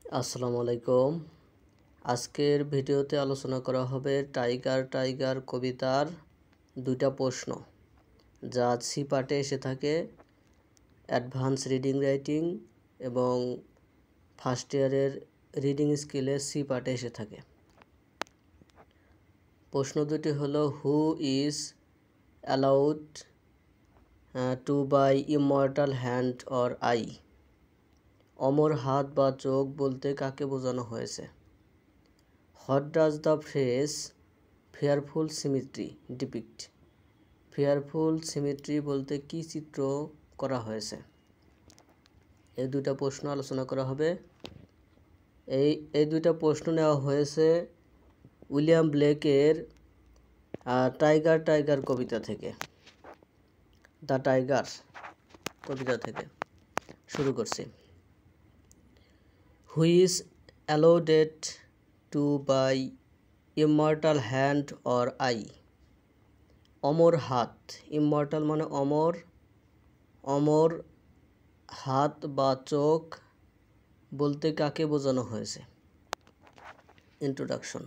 আসসালামু আলাইকুম। আজকের ভিডিওতে আলোচনা করা হবে টাইগার টাইগার কবিতার দুইটা প্রশ্ন, যা সি পার্টে এসে থাকে, অ্যাডভান্স রিডিং রাইটিং এবং ফার্স্ট ইয়ারের রিডিং স্কিলে সি পার্টে এসে থাকে। প্রশ্ন দুটি হলো, who is allowed to by immortal hand or eye? অমর হাত বা চোখ বলতে কাকে বোঝানো হয়েছে? What does the phrase fearful symmetry depict? Fearful symmetry বলতে কি চিত্র করা হয়েছে? এই দুইটা প্রশ্ন আলোচনা করা হবে। এই দুইটা প্রশ্ন নেওয়া হয়েছে উইলিয়াম ব্লেকের টাইগার টাইগার কবিতা থেকে, দ্য টাইগার কবিতা থেকে শুরু করছি। Who is alluded to by immortal hand or eye? অমর হাত, ইমর্টাল মানে অমর, অমর হাত বা চোখ বলতে কাকে বোঝানো হয়েছে? Introduction.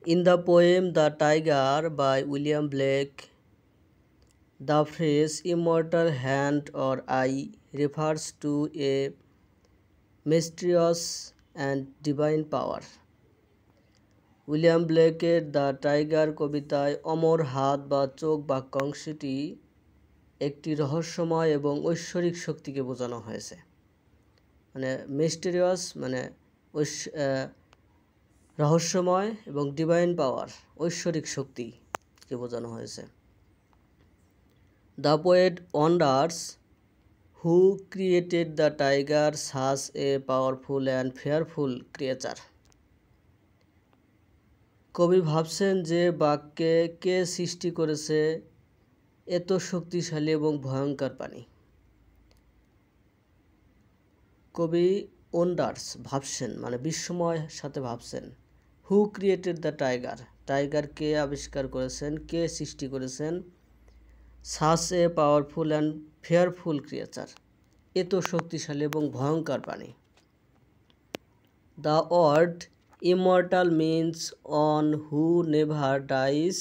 In the poem the tiger by William Blake, the phrase immortal hand or eye refers to a mysterious and divine power. William ব্লেকের দ্য টাইগার কবিতায় অমর হাত বা চোখ বাক্যাংশটি একটি রহস্যময় এবং ঐশ্বরিক শক্তিকে বোঝানো হয়েছে। মানে মিস্টেরিয়াস মানে রহস্যময় এবং ডিভাইন পাওয়ার ঐশ্বরিক শক্তিকে বোঝানো হয়েছে। The poet wonders who created the tiger, such a powerful and fearful creature. কবি ভাবছেন যে বাঘকে কে সৃষ্টি করেছে এত শক্তিশালী এবং ভয়ঙ্কর প্রাণী। কবি ওন্ডার্স ভাবছেন মানে বিস্ময় সাথে ভাবছেন। Who created the tiger, tiger কে আবিষ্কার করেছেন, কে সৃষ্টি করেছেন? Such a powerful and fearful creature, এত শক্তিশালী এবং ভয়ঙ্কর প্রাণী। The word immortal means one who never dies,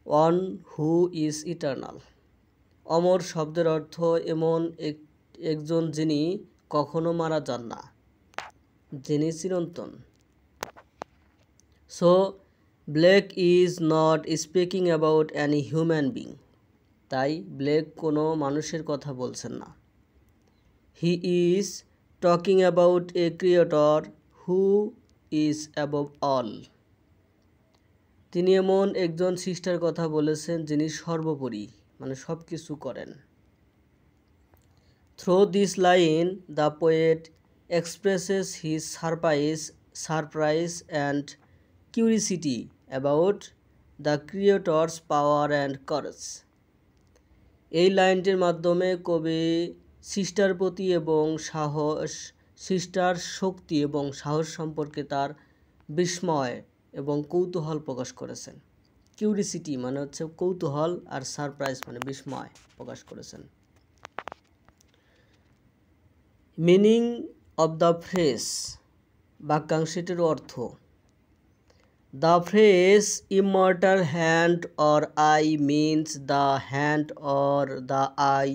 one who is eternal. অমর শব্দের অর্থ এমন একজন যিনি কখনো মারা যান না, যিনি চিরন্তন। So Blake is not speaking about any human being, তাই ব্লেক কোনো মানুষের কথা বলছেন না। He is talking about a creator who is above all, তিনি এমন একজন সৃষ্টার কথা বলেছেন যিনি সর্বোপরি মানে সব কিছু করেন। Through this line the poet expresses his surprise and curiosity about the creators power and chores. এই লাইনটির মাধ্যমে কবি সৃষ্টার প্রতি এবং সৃষ্টার শক্তি এবং সাহস সম্পর্কে তার বিস্ময় এবং কৌতূহল প্রকাশ করেছেন। কিউরিসিটি মানে হচ্ছে কৌতূহল, আর সারপ্রাইজ মানে বিস্ময় প্রকাশ করেছেন। মিনিং অব দ্য ফ্রেজ, বাক্যাংশটির অর্থ। The phrase immortal hand or eye means the hand or the eye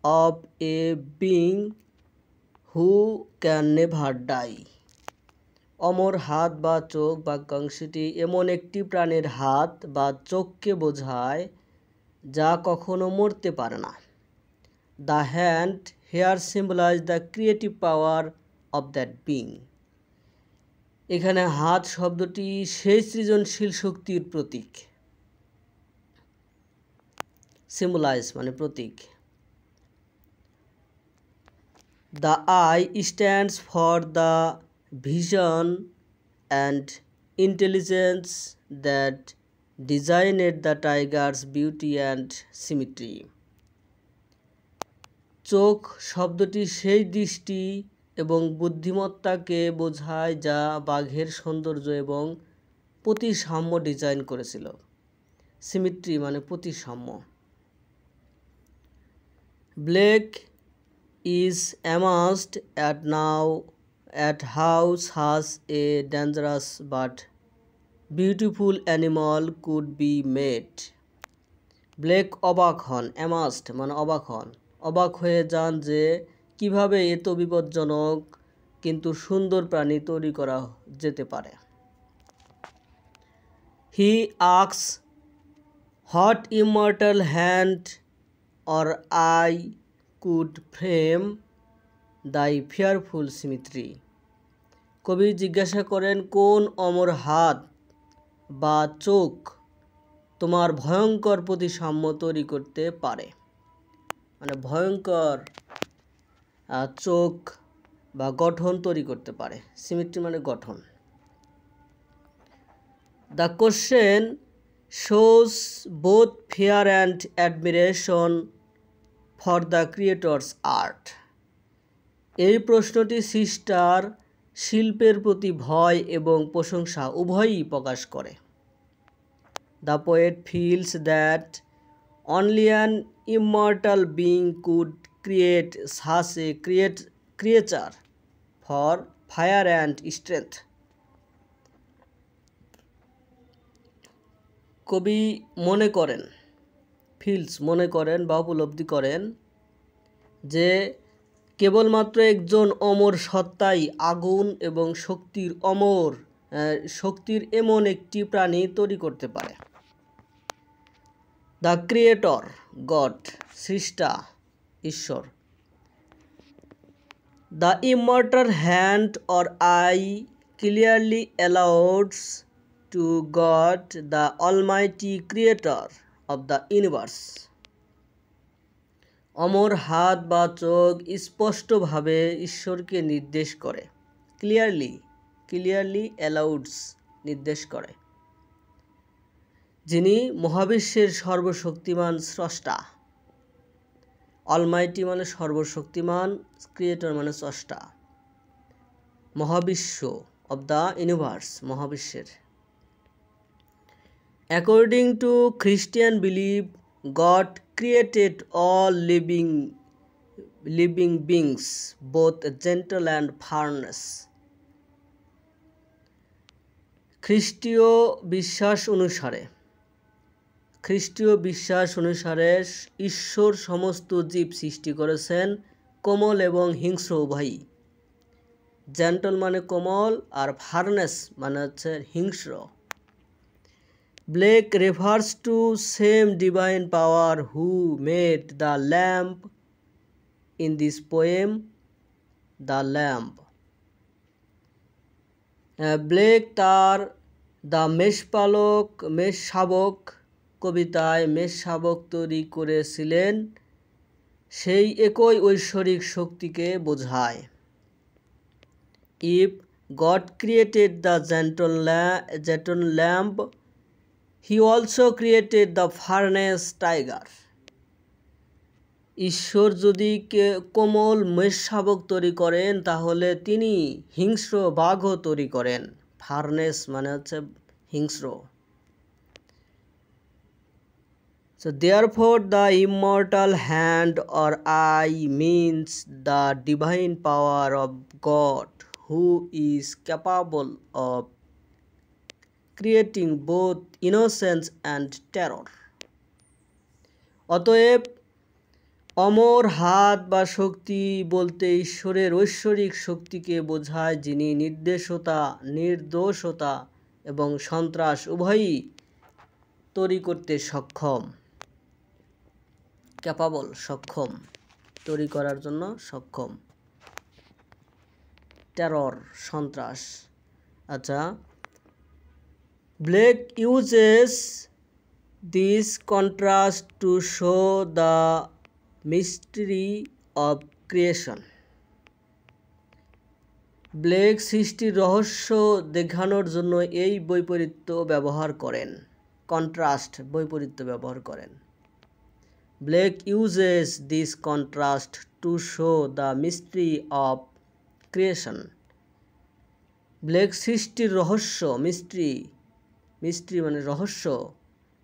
of a being who can never die. অমর হাত বা চোখ বাক্যাংশটি এমন একটি প্রাণীর হাত বা চোখকে বোঝায় যা কখনো মরতে পারে না। The hand here symbolize the creative power of that being. এখানে হাত শব্দটি সেই সৃজনশীল শক্তির প্রতীক। সিম্বলাইজ মানে প্রতীক। The eye stands for the vision and intelligence that designed the tiger's beauty and symmetry. চোখ শব্দটি সেই দৃষ্টি এবং বুদ্ধিমত্তাকে বোঝায় যা বাঘের সৌন্দর্য এবং প্রতিসাম্য ডিজাইন করেছিল। সিমেট্রি মানে প্রতিসাম্য। Blake is amazed at how such a dangerous but beautiful animal could be made. Blake অবাক হন, অ্যামাজড মানে অবাক হন, অবাক হয়ে যান যে কিভাবে এত বিপজ্জনক কিন্তু সুন্দর প্রাণী তৈরি করা যেতে পারে। He asks what immortal hand or eye could frame thy fearful symmetry. কবি জিজ্ঞাসা করেন কোন অমর হাত বা চোখ তোমার ভয়ঙ্কর প্রতিসাম্য তৈরি করতে পারে, মানে ভয়ঙ্কর চোখ বা গঠন তৈরি করতে পারে। সিমেট্রি মানে গঠন। The question shows both fear and admiration for the creator's art. এই প্রশ্নটি সৃষ্টার শিল্পের প্রতি ভয় এবং প্রশংসা উভয়ই প্রকাশ করে। The poet feels that only an immortal being could create such a creature for fire and strength. কবি মনে করেন, ফিলস মনে করেন বা উপলব্ধি করেন যে কেবলমাত্র একজন অমর সত্তাই আগুন এবং শক্তির এমন একটি প্রাণী তৈরি করতে পারে। দ্য ক্রিয়েটর গড, সৃষ্টা ঈশ্বর। The immortal hand or eye clearly alludes to God the almighty creator of the universe. অমর হাত বা চোখ স্পষ্টভাবে ঈশ্বরকে নির্দেশ করে। ক্লিয়ারলি অ্যালাউডস নির্দেশ করে, যিনি মহাবিশ্বের সর্বশক্তিমান স্রষ্টা। অলমাইটি মানে সর্বশক্তিমান, ক্রিয়েটর মানে স্রষ্টা, মহাবিশ্ব অব দ্য ইউনিভার্স মহাবিশ্বের। According to Christian believe God created all living beings, both gentle and fierce. খ্রিস্টীয় বিশ্বাস অনুসারে ঈশ্বর সমস্ত জীব সৃষ্টি করেছেন কোমল এবং হিংস্র উভয়ই। জেন্টল মানে কোমল আর ফার্নেস মানে হচ্ছে হিংস্র। Blake refers to same divine power who made the lamp in this poem, The Lamp. Blake তার দ্য মেষশাবক কবিতায় মেষশাবক তৈরি করেছিলেন সেই একই ঐশ্বরিক শক্তিকে বোঝায়। If God created the gentle lamp, He also created the fierce tiger. ঈশ্বর যদি কোমল মেষশাবক তৈরি করেন তাহলে তিনি হিংস্র বাঘও তৈরি করেন। ফার্নেস মানে হচ্ছে হিংস্র। So therefore the immortal hand or eye means the divine power of God who is capable of creating both innocence and terror. অতএব অমর হাত বা শক্তি বলতে ঈশ্বরের ঐশ্বরিক শক্তিকে বোঝায়, যিনি নির্দোষতা এবং সন্ত্রাস উভয়ই তৈরি করতে সক্ষম। ক্যাপাবল সক্ষম, তৈরি করার জন্য সক্ষম। টেরর সন্ত্রাস। আচ্ছা, Blake uses this contrast to show the mystery of creation. Blake সৃষ্টির রহস্য দেখানোর জন্য এই বৈপরীত্য ব্যবহার করেন। কন্ট্রাস্ট, বৈপরীত্য ব্যবহার করেন। Blake uses this contrast to show the mystery of creation. Blake সৃষ্টির রহস্য, মিস্ট্রি মানে রহস্য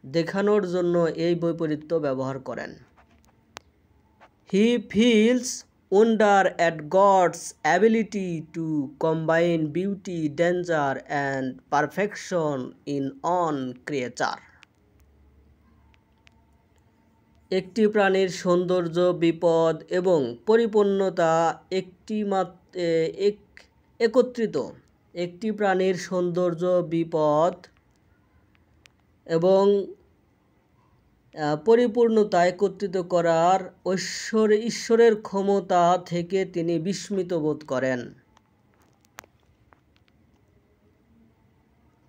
দেখানোর জন্য এই বৈপরীত্য ব্যবহার করেন। He feels wonder at God's ability to combine beauty, danger, and perfection in one creature. একটি প্রাণীর সৌন্দর্য, বিপদ এবং পরিপূর্ণতা একত্রিত। একটি প্রাণীর সৌন্দর্য, বিপদ এবং পরিপূর্ণতা একত্রিত করার ঈশ্বরের ক্ষমতা থেকে তিনি বিস্মিত বোধ করেন।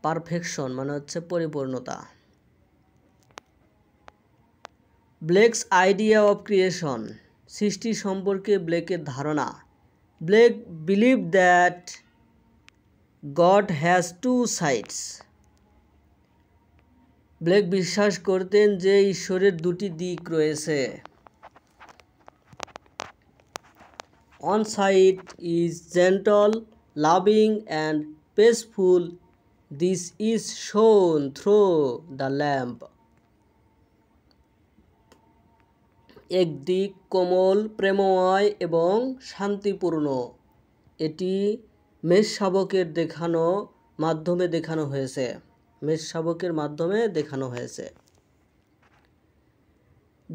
পারফেকশন মানে হচ্ছে পরিপূর্ণতা। ব্লেকস আইডিয়া অফ ক্রিয়েশন, সৃষ্টি সম্পর্কে ব্লেকের ধারণা। Blake believe that god has to sides. Blake বিশ্বাস করতেন যে ঈশ্বরের দুটি দিক রয়েছে। One side is gentle, loving, and peaceful. This is shown through the lamp. একদিক কোমল, প্রেমময় এবং শান্তিপূর্ণ। এটি মেষশাবকের মাধ্যমে দেখানো হয়েছে।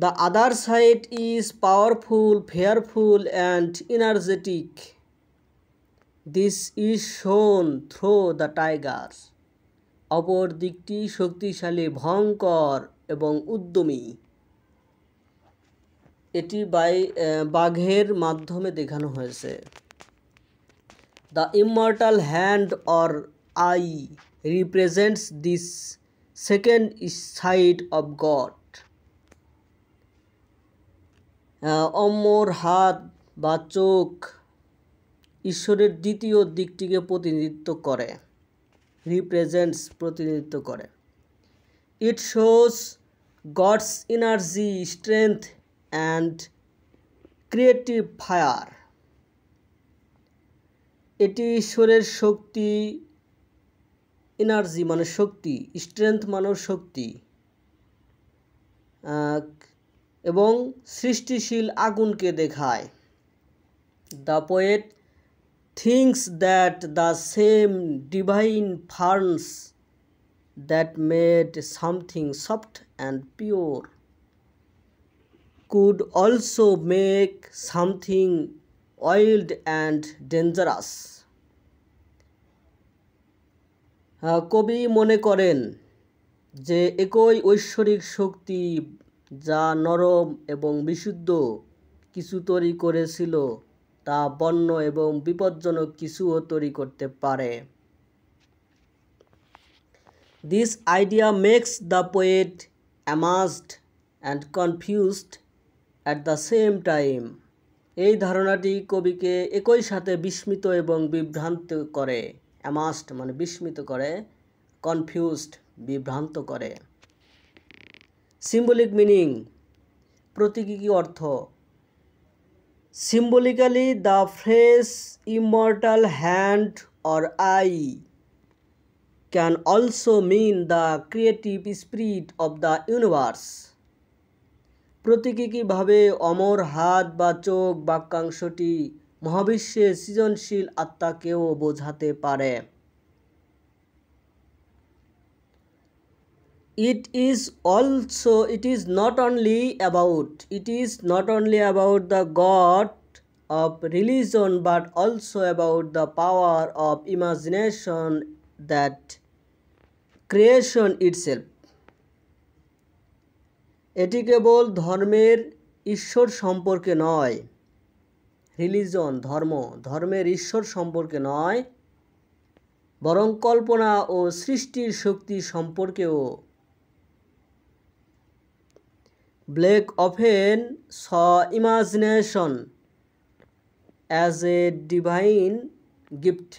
The other side is powerful, fearful, and energetic. This is shown through the tigers. অপর দিকটি শক্তিশালী, ভয়ঙ্কর এবং উদ্যমী। এটি বাঘের মাধ্যমে দেখানো হয়েছে। The immortal hand or eye represents this second side of God. অমর হাত বা চোখ ঈশ্বরের দ্বিতীয় দিকটিকে প্রতিনিধিত্ব করে। It shows God's energy, strength, and creative fire. এটি ঈশ্বরের শক্তি, এনার্জি মানে শক্তি, স্ট্রেংথ মানে শক্তি, এবং সৃষ্টিশীল আগুনকে দেখায়। The poet thinks that the same divine furnace that made something soft and pure could also make something wild and dangerous. কবি মনে করেন যে একই ঐশ্বরিক শক্তি যা নরম এবং বিশুদ্ধ কিছু তৈরি করেছিল তা বন্য এবং বিপজ্জনক কিছুও তৈরি করতে পারে। This idea makes the poet amazed and confused at the same time. এই ধারণাটি কবিকে একই সাথে বিস্মিত এবং বিভ্রান্ত করে। amazed মানে বিস্মিত করে, confused বিভ্রান্ত করে। symbolic meaning, প্রতীকী অর্থ। Symbolically, the phrase immortal hand or eye can also mean the creative spirit of the universe. প্রতীকীভাবে অমর হাত বা চোখ বাক্যাংশটি মহাবিশ্বের সৃজনশীল আত্মাকেও বোঝাতে পারে। It is not only about the God of religion but also about the power of imagination that creation itself. এটি কেবল ধর্মের ঈশ্বর সম্পর্কে নয়, ধর্মের ঈশ্বর সম্পর্কে নয়, বরং কল্পনা ও সৃষ্টির শক্তি সম্পর্কেও। Blake often saw imagination as a divine gift.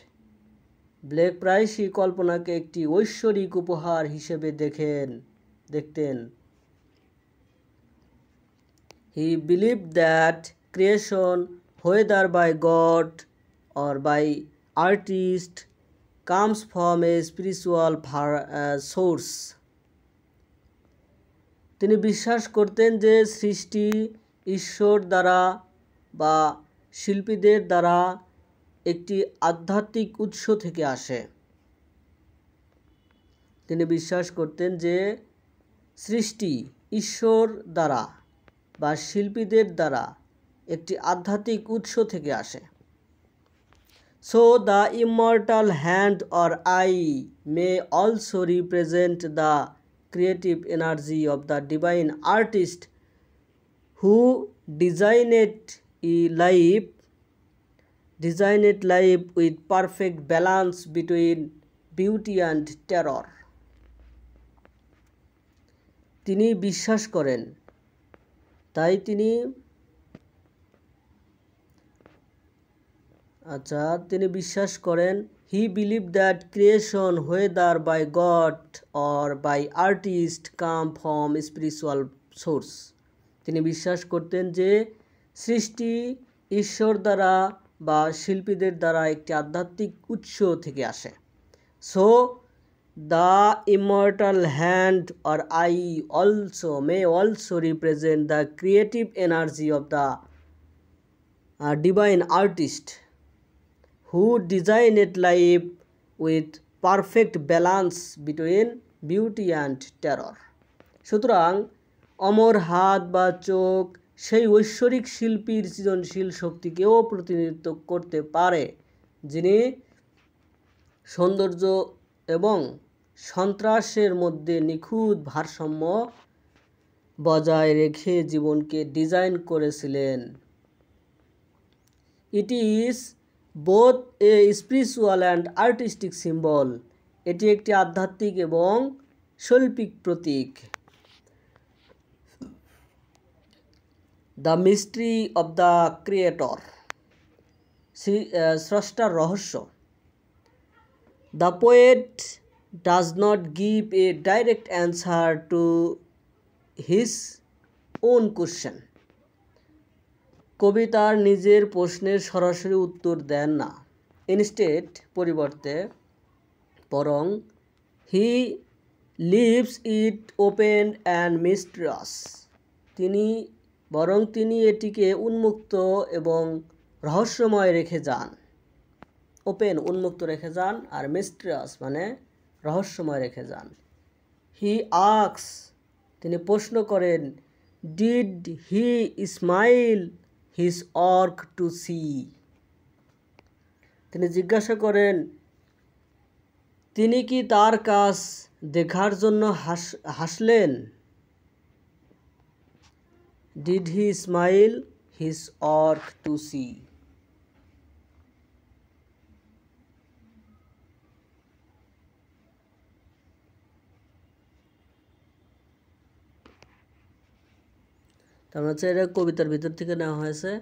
Blake প্রায়শই কল্পনাকে একটি ঐশ্বরিক উপহার হিসেবে দেখতেন। He believed that creation, whether by God or by artist, comes from a spiritual source. তিনি বিশ্বাস করতেন যে সৃষ্টি ঈশ্বর দ্বারা বা শিল্পীদের দ্বারা একটি আধ্যাত্মিক উৎস থেকে আসে। তিনি বিশ্বাস করতেন যে সৃষ্টি ঈশ্বর দ্বারা বা শিল্পীদের দ্বারা একটি আধ্যাত্মিক উৎস থেকে আসে। So the immortal hand or eye may also represent the creative energy of the divine artist who designed life with perfect balance between beauty and terror. তিনি বিশ্বাস করেন, তিনি বিশ্বাস করেন he believed that creation whether by God or by artist come from spiritual source. তিনি বিশ্বাস করতেন যে সৃষ্টি ঈশ্বর দ্বারা বা শিল্পীদের দ্বারা একটি আধ্যাত্মিক উৎস থেকে আসে। So the immortal hand or eye may also represent the creative energy of the divine artist who designed life with perfect balance between beauty and terror. সুতরাং অমর হাত বা চোখ সেই ঐশ্বরিক শিল্পীর সৃজনশীল শক্তিকেও প্রতিনিধিত্ব করতে পারে, যিনি সৌন্দর্য এবং সন্ত্রাসের মধ্যে নিখুঁত ভারসাম্য বজায় রেখে জীবনকে ডিজাইন করেছিলেন। It is both a spiritual and artistic symbol. এটি একটি আধ্যাত্মিক এবং শৈল্পিক প্রতীক। The mystery of the creator. স্রষ্টার রহস্য। The poet does not give a direct answer to his own question. কবি তার নিজের প্রশ্নের সরাসরি উত্তর দেন না। Instead, পরিবর্তে, বরং he leaves it open and mysterious. তিনি এটিকে উন্মুক্ত এবং রহস্যময় রেখে যান। ওপেন উন্মুক্ত রেখে যান, আর মিস্টেরিয়াস মানে রহস্যময় রেখে যান। He asks, তিনি প্রশ্ন করেন, did he smile his work to see? তিনি জিজ্ঞাসা করেন, তিনি কি তার কাজ দেখার জন্য হাসলেন? Did he smile his work to see? তার মানে এটা কবিতার ভিতর থেকে নেওয়া হয়েছে।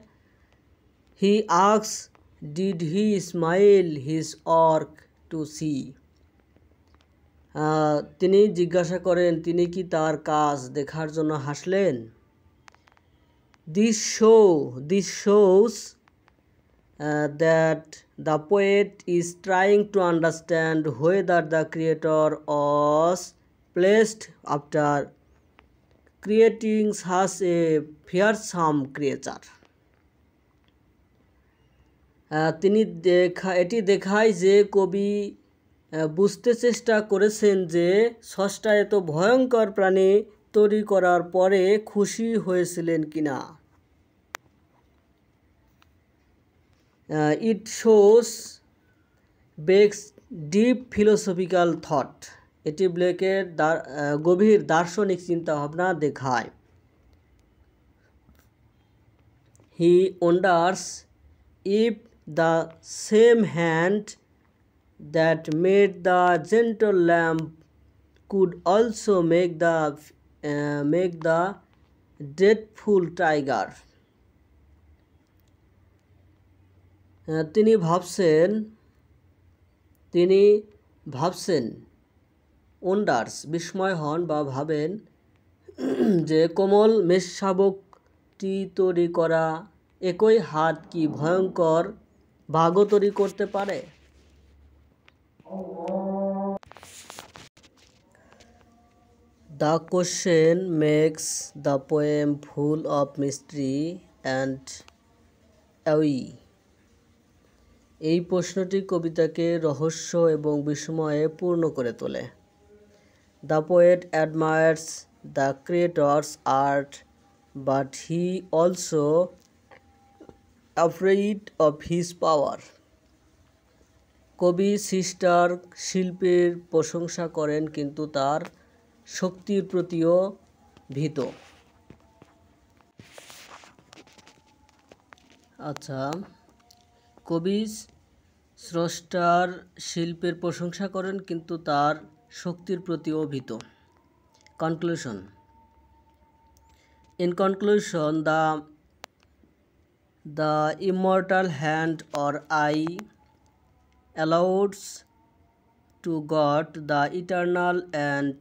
He asks, did he smile his work to see? তিনি জিজ্ঞাসা করেন, তিনি কি তার কাজ দেখার জন্য হাসলেন? This shows that the poet is trying to understand whether the creator was pleased after creating such a fearsome creature. এটি দেখায় যে কবি বুঝতে চেষ্টা করেছেন যে স্রষ্টা এত ভয়ঙ্কর প্রাণী তৈরি করার পরে খুশি হয়েছিলেন কিনা। It shows Beck's deep philosophical thought. এটি ব্লেকের গভীর দার্শনিক চিন্তাভাবনা দেখায়। He wonders if the same hand that made the gentle lamb could also make the dreadful tiger. তিনি ভাবছেন ওন্ডার্স বিস্ময় হন বা ভাবেন যে কোমল মেষশাবকটি তৈরি করা একই হাত কি ভয়ঙ্কর বাঘও তৈরি করতে পারে। The question makes the poem full of mystery and অ্যাওয়ি। এই প্রশ্নটি কবিতাকে রহস্য এবং বিস্ময়ে পূর্ণ করে তোলে। The poet admires the creator's art, but he also afraid of his power. কবি সৃষ্টার শিল্পীর প্রশংসা করেন, কিন্তু তার শক্তির প্রতিও ভীত। আচ্ছা, কবি স্রষ্টার শিল্পের প্রশংসা করেন, কিন্তু তার শক্তির প্রতিও ভীত। Conclusion. In conclusion, the immortal hand or eye alludes to God, the eternal and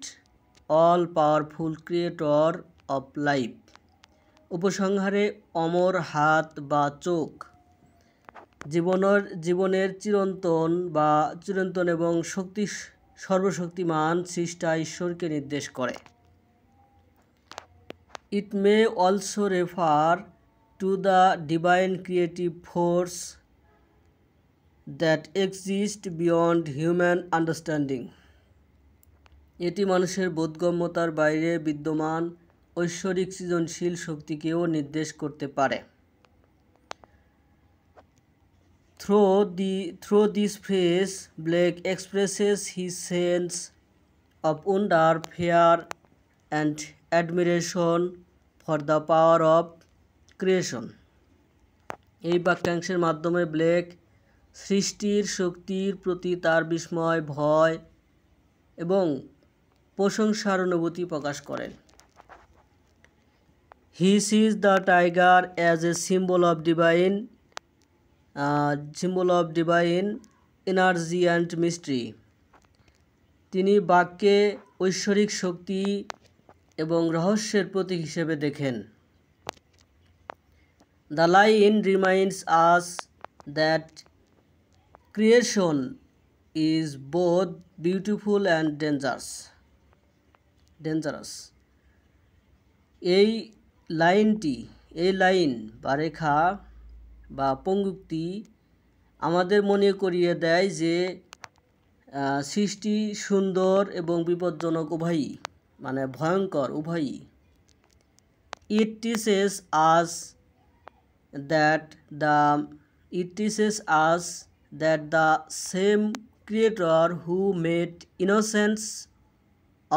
all-powerful creator of life. উপসংহারে, অমর হাত বা চোখ জীবনের চিরন্তন এবং সর্বশক্তিমান সৃষ্টা ঈশ্বরকে নির্দেশ করে। It may also refer to the divine creative force that exists beyond human understanding. এটি মানুষের বোধগম্যতার বাইরে বিদ্যমান ঐশ্বরিক সৃজনশীল শক্তিকেও নির্দেশ করতে পারে। Through this phrase, Blake expresses his sense of wonder, fear, and admiration for the power of creation. এই বাক্যাংশের মাধ্যমে ব্লেক সৃষ্টির শক্তির প্রতি তার বিস্ময়, ভয় এবং প্রশংসার অনুভূতি প্রকাশ করেন। He sees the tiger as a symbol of divine energy and mystery. তিনি বাঘকে ঐশ্বরিক শক্তি এবং রহস্যের প্রতীক হিসেবে দেখেন। The line reminds us that creation is both beautiful and dangerous. এই লাইন বা রেখা বা পঙ্ক্তি আমাদের মনে করিয়ে দেয় যে সৃষ্টি সুন্দর এবং বিপজ্জনক উভয়ই, মানে ভয়ঙ্কর উভয়ই। It teaches us that the same creator who made innocence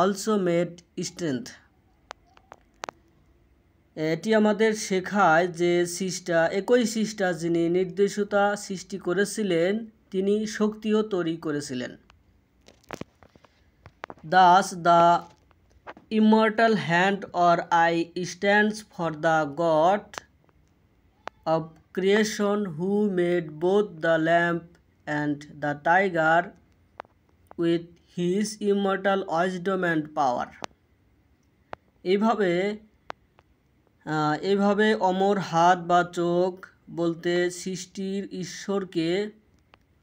also made strength. এটি আমাদের শেখায় যে একই সৃষ্টা যিনি নির্দোষতা সৃষ্টি করেছিলেন, তিনি শক্তিও তৈরি করেছিলেন। Thus, the immortal hand or eye stands for the God of creation who made both the lamb and the tiger with his immortal wisdom and power. এইভাবে অমর হাত বা চোখ বলতে সৃষ্টির ঈশ্বরকে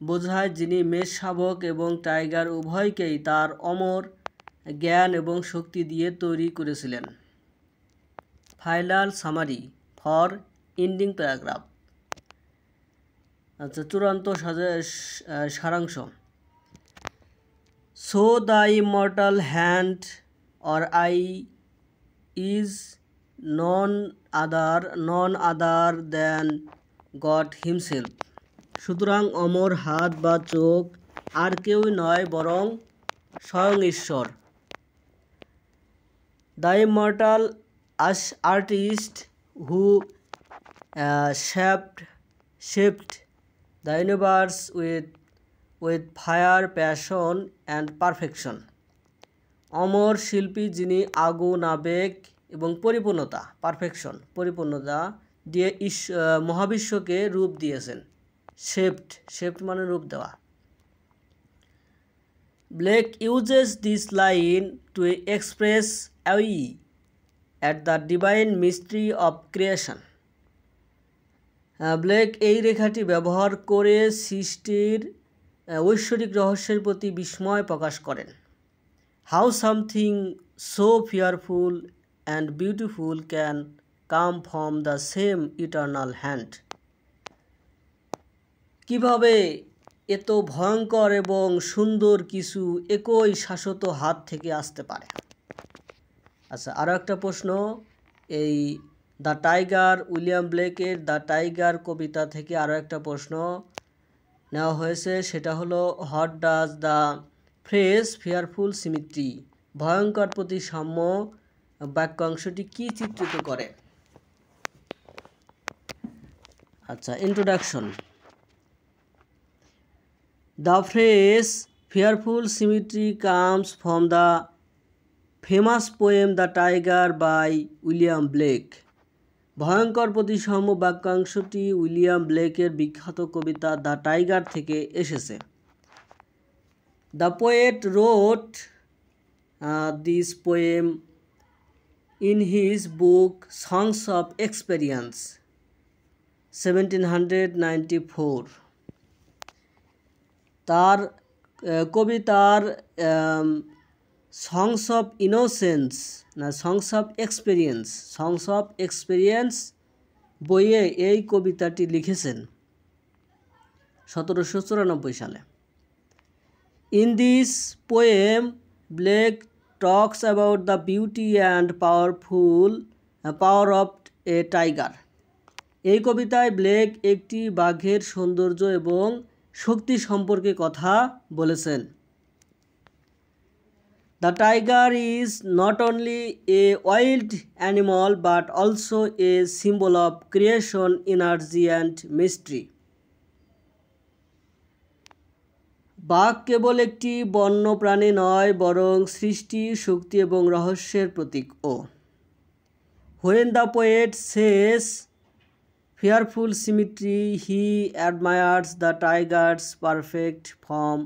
বোঝায়, যিনি মেষ শাবক এবং টাইগার উভয়কেই তার অমর জ্ঞান এবং শক্তি দিয়ে তৈরি করেছিলেন। Final summary for ending paragraph. আচ্ছা, চূড়ান্ত সারাংশ। So the immortal hand or eye is none other than God himself. সুতরাং অমর হাত বা চোখ আর কেউই নয়, বরং স্বয়ং ঈশ্বর। The immortal artist who shaped the universe with fire, passion and perfection. অমর শিল্পী যিনি আগুন, আবেগ এবং পরিপূর্ণতা দিয়ে মহাবিশ্বকে রূপ দিয়েছেন। শেপড মানে রূপ দেওয়া। Blake uses this line to express awe at the divine mystery of creation. Blake এই রেখাটি ব্যবহার করে সৃষ্টির ঐশ্বরিক রহস্যের প্রতি বিস্ময় প্রকাশ করেন। How something so fearful and beautiful can come from the same eternal hand. কিভাবে এত ভয়ঙ্কর এবং সুন্দর কিছু একই শাশ্বত হাত থেকে আসতে পারে। আচ্ছা, আরও একটা প্রশ্ন, এই দ্য টাইগার, উইলিয়াম ব্লেকের দ্য টাইগার কবিতা থেকে আরও একটা প্রশ্ন নেওয়া হয়েছে, সেটা হলো what does the phrase fearful symmetry, ভয়ঙ্কর প্রতিসাম্য বাক্যাংশটি কি চিত্রিত করে। আচ্ছা, introduction. The phrase fearful symmetry comes from the famous poem The Tiger by William Blake. ভয়ঙ্কর প্রতিসাম্য বাক্যাংশটি উইলিয়াম ব্লেকের বিখ্যাত কবিতা দ্য টাইগার থেকে এসেছে। The poet wrote this poem in his book Songs of Experience, 1794. তার কবিতার সংস অফ ইনোসেন্স না songs of experience বইয়ে এই কবিতাটি লিখেছেন 1794 সালে। In this poem Blake talks about the beauty and power of a tiger. এই কবিতায় ব্লেক একটি বাঘের সৌন্দর্য এবং শক্তি সম্পর্কে কথা বলেছেন। The tiger is not only a wild animal but also a symbol of creation, energy and mystery. বাঘ কেবল একটি বন্য প্রাণী নয়, বরং সৃষ্টি, শক্তি এবং রহস্যের প্রতীকও। When the poet says fearful symmetry, he admires the tiger's perfect form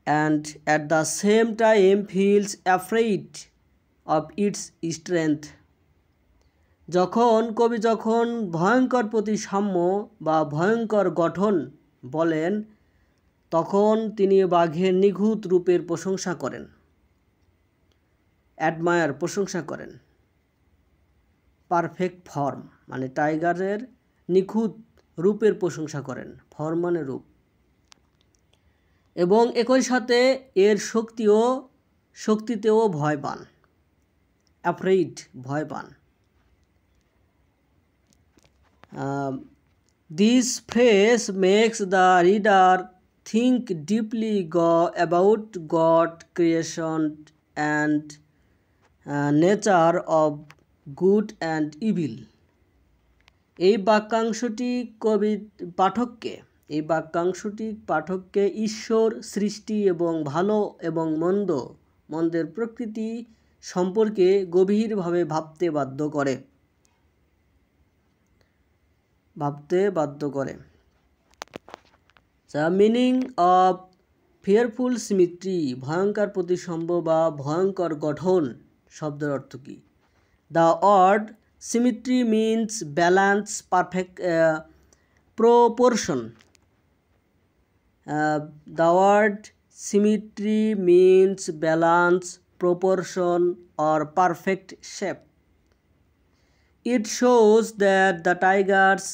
and at the same time feels afraid of its strength. কবি যখন ভয়ঙ্কর প্রতিসাম্য বা ভয়ঙ্কর গঠন বলেন, তখন তিনি বাঘের নিখুঁত রূপের প্রশংসা করেন। অ্যাডমায়ার, প্রশংসা করেন। পারফেক্ট ফর্ম মানে টাইগারের নিখুঁত রূপের প্রশংসা করেন, ফর্ম মানে রূপ, এবং একই সাথে এর শক্তিতেও ভয় পান, অ্যাফ্রেইড, ভয় পান। This phrase makes the reader think deeply about God, creation and nature of good and evil. এই বাক্যাংশটি পাঠককে ঈশ্বর, সৃষ্টি এবং ভালো এবং মন্দের প্রকৃতি সম্পর্কে গভীরভাবে ভাবতে বাধ্য করে। The meaning of fearful symmetry, ভয়ঙ্কর প্রতিসাম্য বা ভয়ঙ্কর গঠন শব্দের অর্থ কী? The word symmetry means balance, perfect proportion. The word symmetry means balance, proportion, or perfect shape. It shows that the tiger's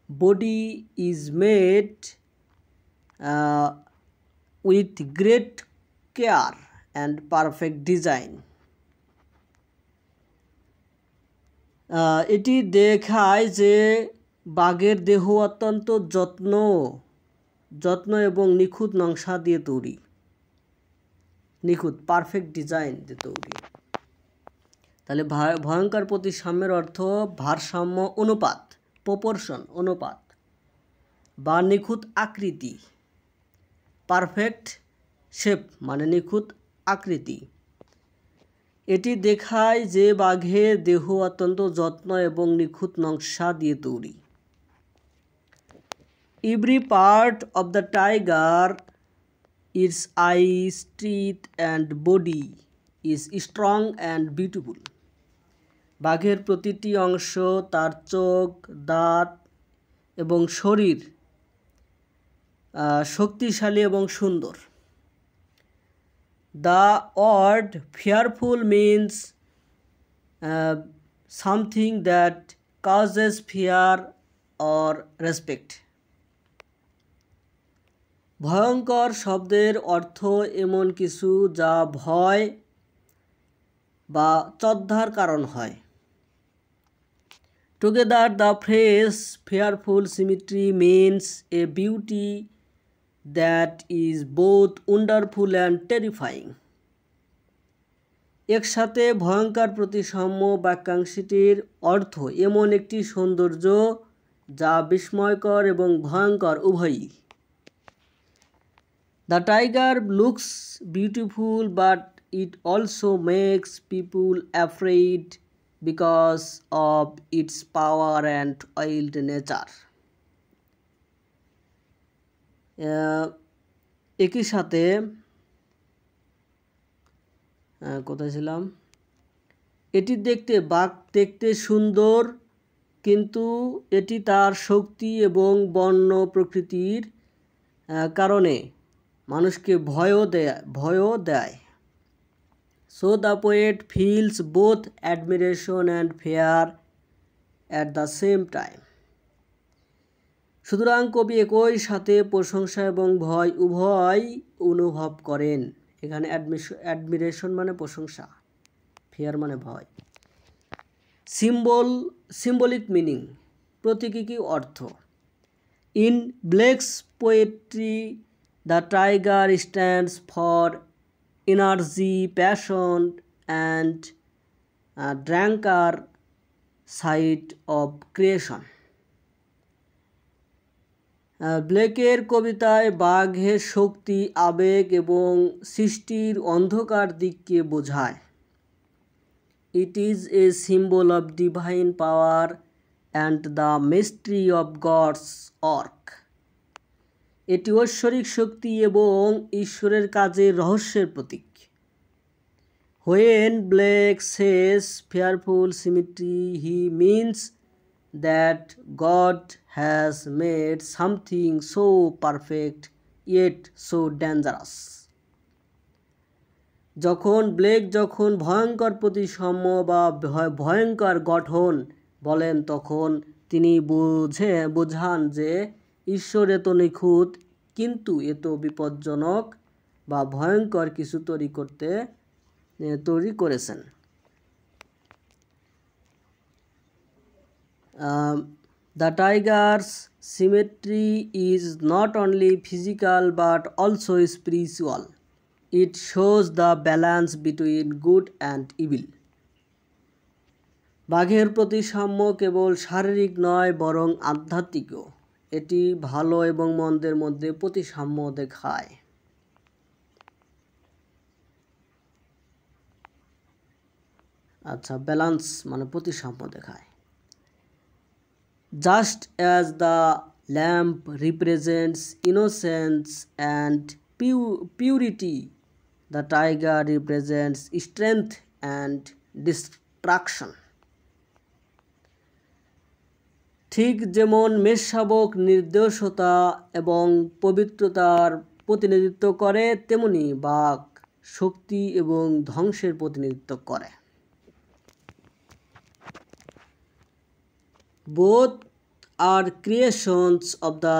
body is made with great care and perfect design. এটি দেখায় যে বাঘের দেহ অত্যন্ত যত্ন এবং নিখুঁত নকশা দিয়ে তৈরি, পারফেক্ট ডিজাইন দিয়ে তৈরি। তাহলে ভয়ঙ্কর প্রতিসাম্যের অর্থ ভারসাম্য অনুপাত, প্রপোর্শন অনুপাত বা নিখুঁত আকৃতি। পারফেক্ট শেপ মানে নিখুঁত আকৃতি। এটি দেখায় যে বাঘের দেহ অত্যন্ত যত্ন এবং নিখুঁত নকশা দিয়ে তৈরি। Every part of the tiger, its eyes, teeth and body is strong and beautiful. বাঘের প্রতিটি অংশ, তার চোখ, দাঁত এবং শরীর শক্তিশালী এবং সুন্দর। The word fearful means something that causes fear or respect. ভয়ঙ্কর শব্দের অর্থ এমন কিছু যা ভয় বা শ্রদ্ধার কারণ হয়। Together, the phrase fearful symmetry means a beauty that is both wonderful and terrifying. একসাথে ভয়ঙ্কর প্রতিসাম্য বাক্যাংশটির অর্থ এমন একটি সৌন্দর্য যা বিস্ময়কর এবং ভয়ঙ্কর উভয়ই। The tiger looks beautiful, but it also makes people afraid because of its power and wild nature. একই সাথে কোথায় ছিলাম, এটি বাঘ দেখতে সুন্দর, কিন্তু এটি তার শক্তি এবং বন্য প্রকৃতির কারণে মানুষকে ভয়ও দেয়। So the poet feels both admiration and fear at the same time. সুতরাং কবি একই সাথে প্রশংসা এবং ভয় উভয় অনুভব করেন। এখানে অ্যাডমিরেশন মানে প্রশংসা, ফিয়ার মানে ভয়। সিম্বলিক মিনিং, প্রতীকী অর্থ। In Blake's poetry the tiger stands for energy, passion and darker side of creation. ব্লেকের কবিতায় বাঘের শক্তি, আবেগ এবং সৃষ্টির অন্ধকার দিককে বোঝায়। It is a symbol of divine power and the mystery of God's work. এটি ঐশ্বরিক শক্তি এবং ঈশ্বরের কাজের রহস্যের প্রতীক। When Blake says fearful symmetry, he means that God has made something so perfect yet so dangerous. Blake যখন ভয়ঙ্কর প্রতিসাম্য বা ভয়ঙ্কর গঠন বলেন, তখন তিনি বোঝান যে ঈশ্বর এত নিখুঁত কিন্তু এত বিপজ্জনক বা ভয়ঙ্কর কিছু তৈরি করেছেন। The tiger's symmetry is not only physical but also spiritual. It shows the balance between good and evil. বাঘের প্রতিসাম্য কেবল শারীরিক নয় বরং আধ্যাত্মিকও। এটি ভালো এবং মন্দের মধ্যে প্রতিসাম্য দেখায়। ব্যালেন্স মানে প্রতিসাম্য দেখায়। Just as the lamp represents innocence and purity, the tiger represents strength and destruction. ঠিক যেমন মেষশাবক নির্দোষতা এবং পবিত্রতার প্রতিনিধিত্ব করে, তেমনি বাঘ শক্তি এবং ধ্বংসের প্রতিনিধিত্ব করে। Both are creations of the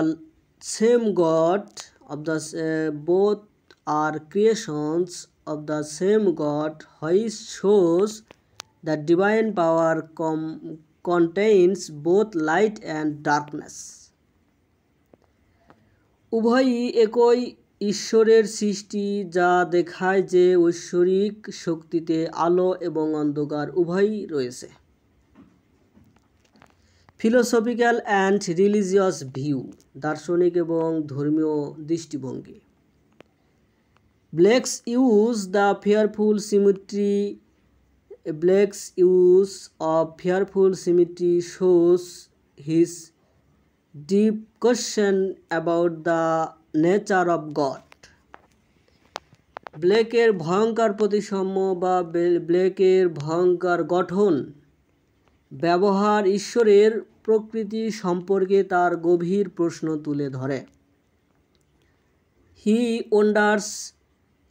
same God. Both are creations of the same God, which shows that divine power contains both light and darkness. উভয়ই একই ঈশ্বরের সৃষ্টি, যা দেখায় যে ঐশ্বরিক শক্তিতে আলো এবং অন্ধকার উভয়ই রয়েছে। ফিলোসফিক্যাল অ্যান্ড রিলিজিয়াস ভিউ, দার্শনিক এবং ধর্মীয় দৃষ্টিভঙ্গি। Blake's use of fearful symmetry shows his deep question about the nature of God. ব্লেকের ভয়ঙ্কর প্রতিসাম্য বা ব্লেকের ভয়ঙ্কর গঠন ব্যবহার ঈশ্বরের প্রকৃতি সম্পর্কে তার গভীর প্রশ্ন তুলে ধরে। He wonders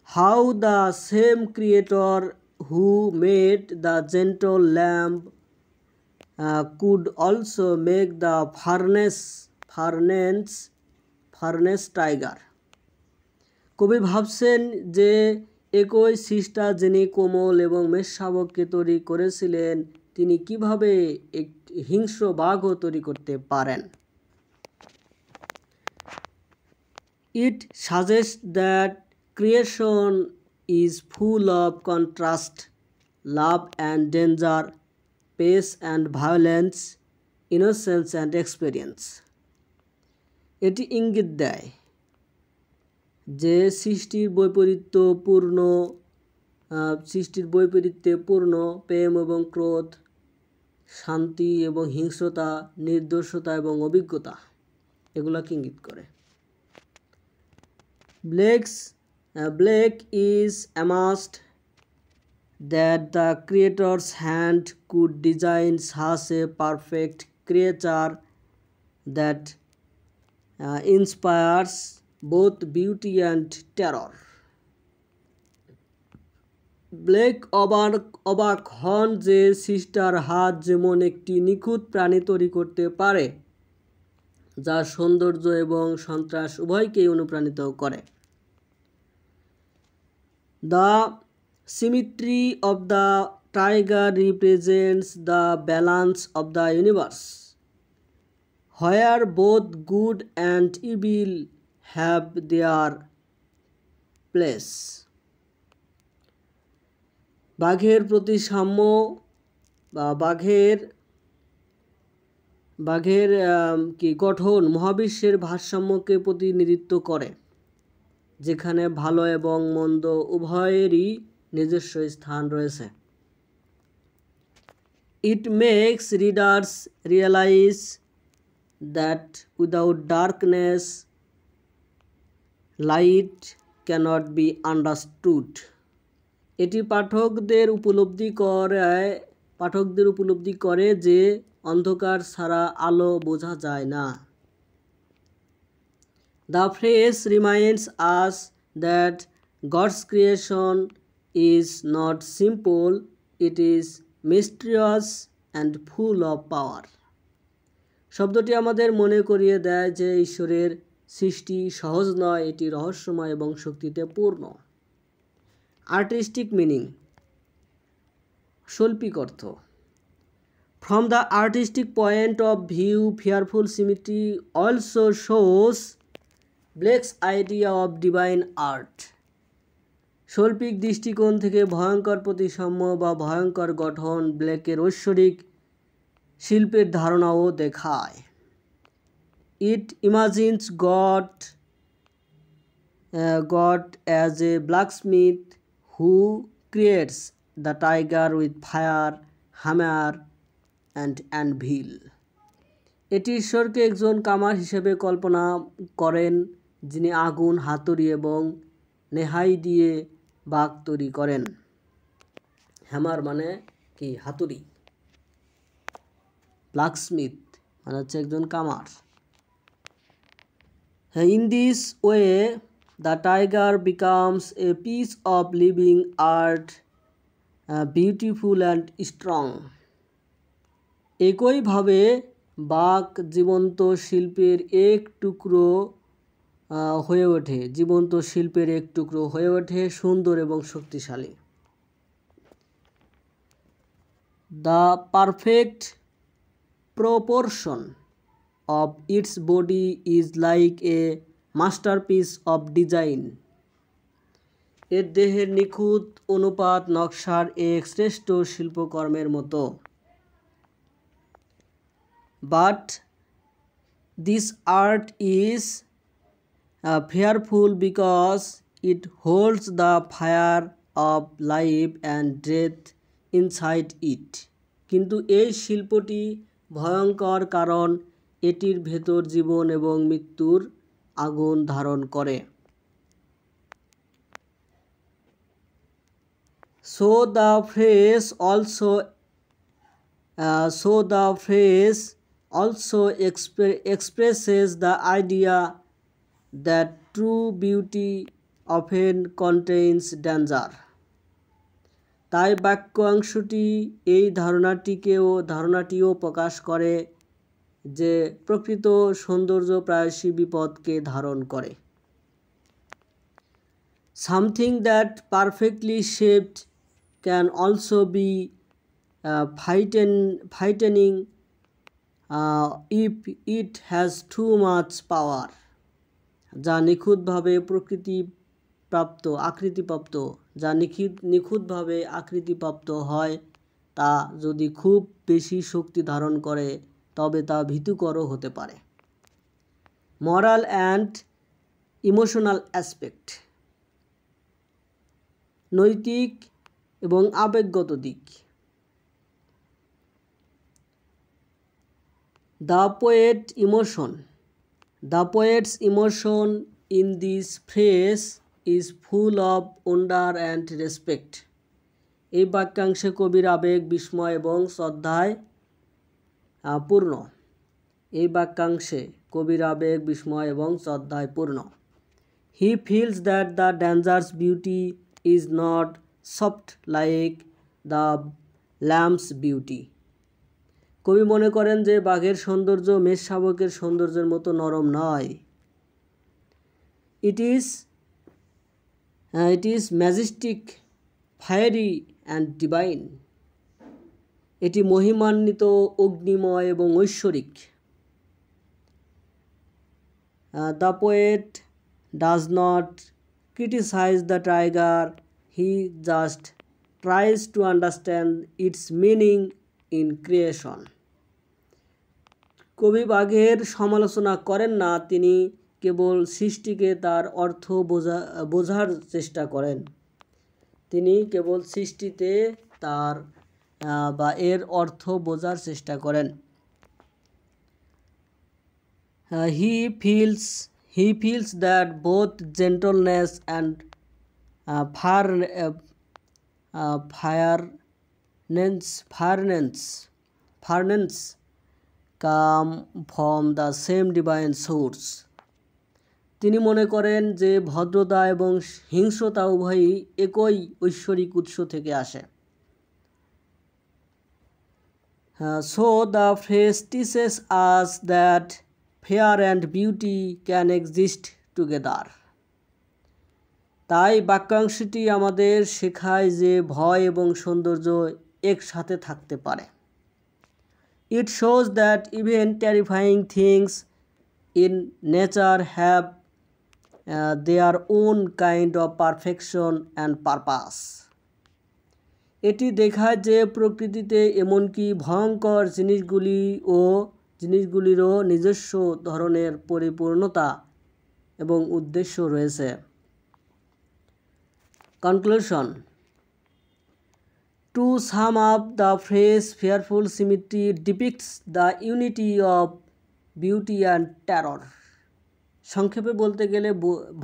how the same creator who made the gentle lamb could also make the furnace tiger. কবি ভাবছেন যে একই সৃষ্টা যিনি কোমল এবং মেষ শাবককে তৈরি করেছিলেন তিনি কিভাবে একটি হিংস্র বাঘও তৈরি করতে পারেন। It suggests that creation is full of contrast, love and danger, pace and violence, innocence and experience. এটি ইঙ্গিত দেয় যে সৃষ্টির বৈপরীত্যে পূর্ণ প্রেম এবং ক্রোধ, শান্তি এবং হিংস্রতা, নির্দোষতা এবং অভিজ্ঞতা এগুলোকে ইঙ্গিত করে। Blake is amazed that the creator's hand could design such a perfect creature that inspires both beauty and terror. Blake অবাক হন যে সৃষ্টার হাত যেমন একটি নিখুঁত প্রাণী তৈরি করতে পারে যা সৌন্দর্য এবং সন্ত্রাস উভয়কেই অনুপ্রাণিত করে। The symmetry of the tiger represents the balance of the universe, where both good and evil have their place. বাঘের প্রতিসাম্য বা বাঘের গঠন মহাবিশ্বের ভারসাম্যকে প্রতিনিধিত্ব করে, যেখানে ভালো এবং মন্দ উভয়েরই নিজস্ব স্থান রয়েছে। It makes readers realize that without darkness, light cannot be understood. এটি পাঠকদের উপলব্ধি করে যে অন্ধকার ছাড়া আলো বোঝা যায় না। The phrase reminds us that God's creation is not simple, it is mysterious and full of power. শব্দটি আমাদের মনে করিয়ে দেয় যে ঈশ্বরের সৃষ্টি সহজ নয়, এটি রহস্যময় এবং শক্তিতে পূর্ণ। আর্টিস্টিক মিনিং, শৈল্পিক অর্থ। From the artistic point of view, fearful symmetry also shows Blake's idea of divine art. শৈল্পিক দৃষ্টিকোণ থেকে ভয়ঙ্কর প্রতিসাম্য বা ভয়ঙ্কর গঠন ব্লেকের ঐশ্বরিক শিল্পের ধারণাও দেখায়। It imagines God as a blacksmith who creates the tiger with fire, hammer and anvil. এটি ঈশ্বরকে একজন কামার হিসেবে কল্পনা করেন যিনি আগুন, হাতুড়ি এবং নেহাই দিয়ে বাঘ তৈরি করেন। হ্যামার মানে কি? হাতুড়ি। ব্ল্যাকস্মিথ মানে হচ্ছে একজন কামার। In this way, the tiger becomes a piece of living art, beautiful and strong. একইভাবে বাঘ জীবন্ত শিল্পের এক টুকরো হয়ে ওঠে, সুন্দর এবং শক্তিশালী। The perfect proportion of its body is like a masterpiece of design. এর দেহের নিখুঁত অনুপাত নকশার এক শ্রেষ্ঠ শিল্পকর্মের মতো। But this art is fearful because it holds the fire of life and death inside it. কিন্তু এই শিল্পটি ভয়ঙ্কর কারণ এটির ভেতর জীবন এবং মৃত্যুর আগুন ধারণ করে। So the phrase also expresses the idea that true beauty often contains danger. তাই বাক্যাংশটি এই ধারণাটিও প্রকাশ করে যে প্রকৃত সৌন্দর্য প্রায়শই বিপদকে ধারণ করে। Something that perfectly shaped can also be frightening if it has too much power. যা নিখুঁতভাবে আকৃতিপ্রাপ্ত হয় তা যদি খুব বেশি শক্তি ধারণ করে তবে তা ভীতিকরও হতে পারে। Moral and emotional aspect, নৈতিক এবং আবেগগত দিক। The poet's emotion in this phrase is full of wonder and respect. এই বাক্যাংশে কবির আবেগ, বিস্ময় এবং শ্রদ্ধায় পূর্ণ। He feels that the dancer's beauty is not soft like the lamb's beauty. কবি মনে করেন যে বাঘের সৌন্দর্য মেষ শাবকের সৌন্দর্যের মতো নরম নয়। It is majestic, fiery and divine. এটি মহিমান্বিত, অগ্নিময় এবং ঐশ্বরিক। The poet does not criticize the tiger, he just tries to understand its meaning in creation. কবি বাঘের সমালোচনা করেন না, তিনি কেবল সৃষ্টিকে তার অর্থ বোঝার চেষ্টা করেন। এর অর্থ বোঝার চেষ্টা করেন। He feels that both gentleness and fairness come from the same divine source. তিনি মনে করেন যে ভদ্রতা এবং হিংস্রতা উভয়ই একই ঐশ্বরিক উৎস থেকে আসে। So the phrase teaches us that fear and beauty can exist together. তাই বাক্যাংশটি আমাদের শেখায় যে ভয় এবং সৌন্দর্য একসাথে থাকতে পারে। It shows that even terrifying things in nature have their own kind of perfection and purpose. এটি দেখায় যে প্রকৃতিতে এমনকি ভয়ঙ্কর জিনিসগুলিরও নিজস্ব ধরনের পরিপূর্ণতা এবং উদ্দেশ্য রয়েছে। Conclusion. To sum up, the phrase fearful symmetry depicts the unity of beauty and terror. সংক্ষেপে বলতে গেলে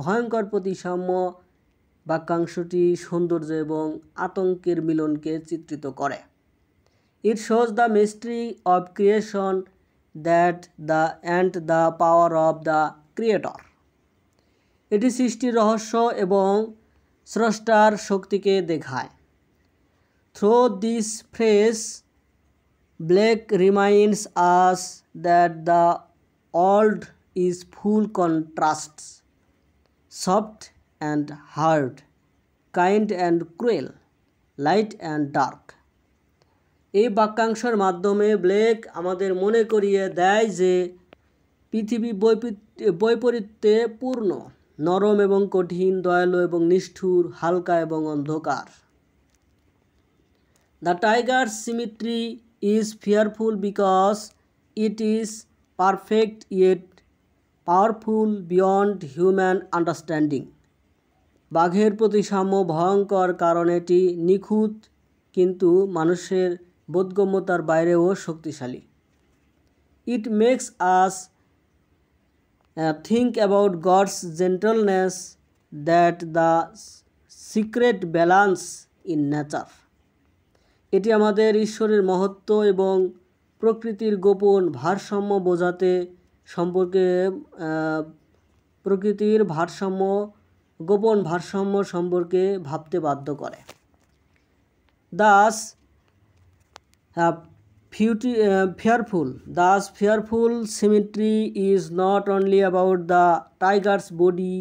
ভয়ঙ্কর প্রতিসাম্য বাক্যাংশটি সৌন্দর্য এবং আতঙ্কের মিলনকে চিত্রিত করে। It shows the mystery of creation and the power of the creator. এটি সৃষ্টির রহস্য এবং স্রষ্টার শক্তিকে দেখায়। Through this phrase, Blake reminds us that the world is full contrasts, soft and hard, kind and cruel, light and dark. এই বাক্যাংশের মাধ্যমে Blake আমাদের মনে করিয়ে দেয় যে পৃথিবী বৈপরীত্যে পূর্ণ, নরম এবং কঠিন, দয়ালু এবং নিষ্ঠুর, হালকা এবং অন্ধকার। The tiger's symmetry is fearful because it is perfect yet powerful beyond human understanding. বাঘের প্রতিসাম্য ভয়ঙ্কর কারণ এটি নিখুঁত কিন্তু মানুষের বোধগম্যতার বাইরেও শক্তিশালী। It makes us think about God's gentleness, that the secret balance in nature. এটি আমাদের ঈশ্বরের মহত্ব এবং প্রকৃতির গোপন ভারসাম্য সম্পর্কে ভাবতে বাধ্য করে। Thus, fearful symmetry is not only about the tiger's body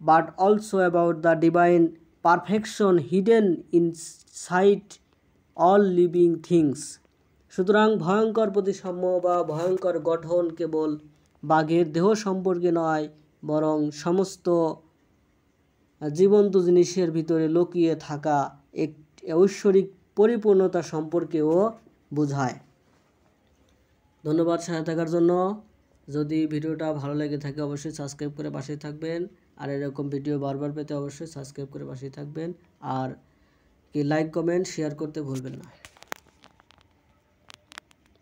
but also about the divine perfection hidden inside all living things. সুতরাং ভয়ঙ্কর প্রতিসাম্য বা ভয়ঙ্কর গঠন কেবল বাঘের দেহ সম্পর্কে নয়, বরং সমস্ত জীবন্ত জিনিসের ভিতরে লুকিয়ে থাকা এক ঐশ্বরিক পরিপূর্ণতা সম্পর্কেও বোঝায়। ধন্যবাদ সাথে থাকার জন্য। যদি ভিডিওটা ভালো লেগে থাকে অবশ্যই সাবস্ক্রাইব করে পাশেই থাকবেন, আর এরকম ভিডিও বারবার পেতে অবশ্যই সাবস্ক্রাইব করে পাশেই থাকবেন, আর কি লাইক কমেন্ট শেয়ার করতে ভুলবেন না।